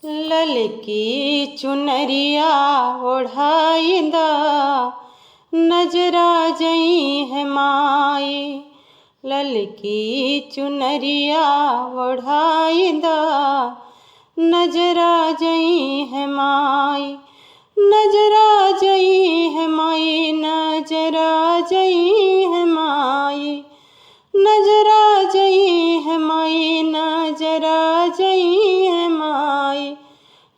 ललकी चुनरिया ओढ़ाइंदा नजरा जई है माई। ललकी चुनरिया ओढ़ाइंदा नजरा जई है माई। नजरा जई है माई, नजरा जई है माई। नजरा जई है माई, नजरा जई है माई।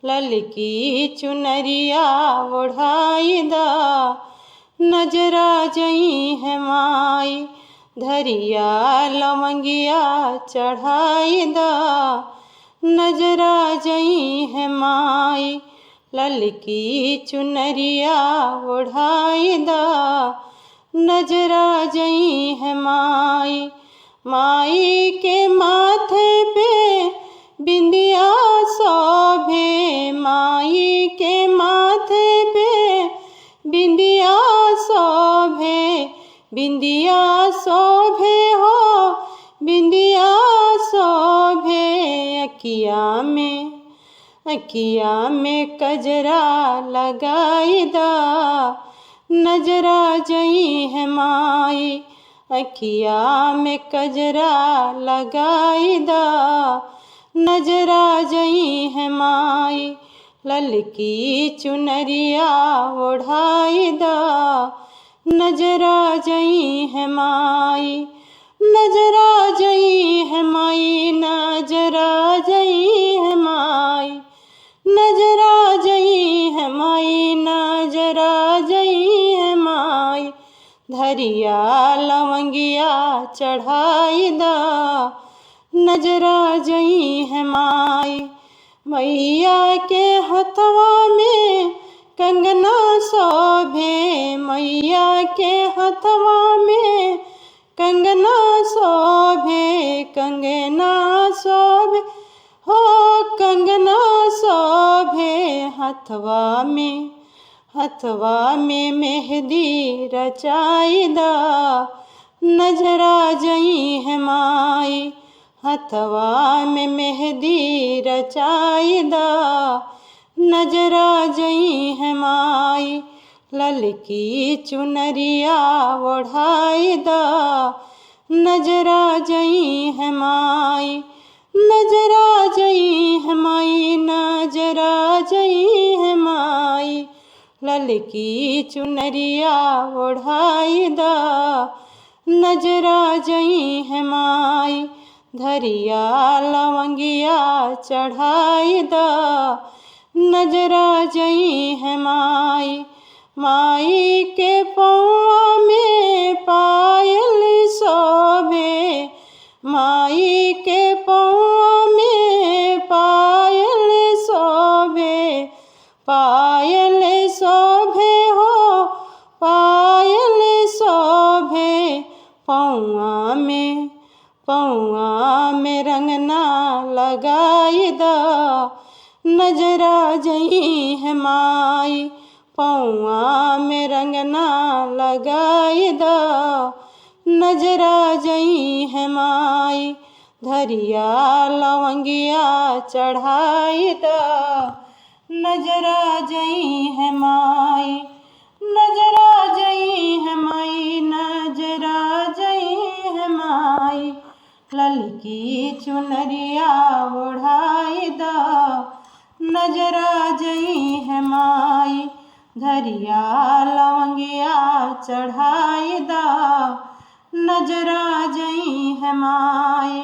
ललकी चुनरिया ओढ़ाइंदा नजरा जई है माई। धरिया लवंगिया चढ़ाइंदा नजरा जई है माई। ललकी चुनरिया ओढ़ाइंदा नजरा जई है माई। माई के माथे पे बिंदिया शोभे, माई के माथे पे बिंदिया शोभे। बिंदिया शोभे हो, बिंदिया शोभे। अखिया में कजरा लगाइदा नजरा जई है माई। अखिया में कजरा लगाइदा नजरा जई है माई। ललकी चुनरिया ओढ़ाइदा नजरा जई है माई। नजरा जई है माई, नजरा जई है माई। नजरा जई है माई, नजरा जई है माई। धरिया लवंगिया चढ़ाइदा नजरा जई है माई। मैया के हथवा में कंगना शोभे, मैया के हथवा में कंगना शोभे। कंगना शोभे हो, कंगना शोभे। हथवा में मेहंदी रचाइदा नजरा जई है माई। हथवा में मेहंदी रचाइदा नजरा जई है माई। ललकी चुनरिया ओढ़ाइदा नजरा जई है माई। नजरा जई है माई, नजरा जई है माई। ललकी चुनरिया ओढ़ाइदा नजरा जई है माई। धरिया लवंगिया चढ़ाइदा नजरा जई है माई। माई के पौआ में पायल शोभे, माई के पौआ में पायल शोभे। पायल शोभे हो, पायल शोभे। पौआ में रंगना लगाइदा नजरा जई है माई। पौआ में रंगना लगाइदा नजरा जई है माई। धरिया लवंगिया चढ़ाइदा नजरा जई है माई। नजरा जई है माई, नजरा जई है माई। ललकी चुनरिया ओढ़ाइदा नजरा जई है माई। धरिया लवंगिया चढ़ाइदा नजरा जई है माई।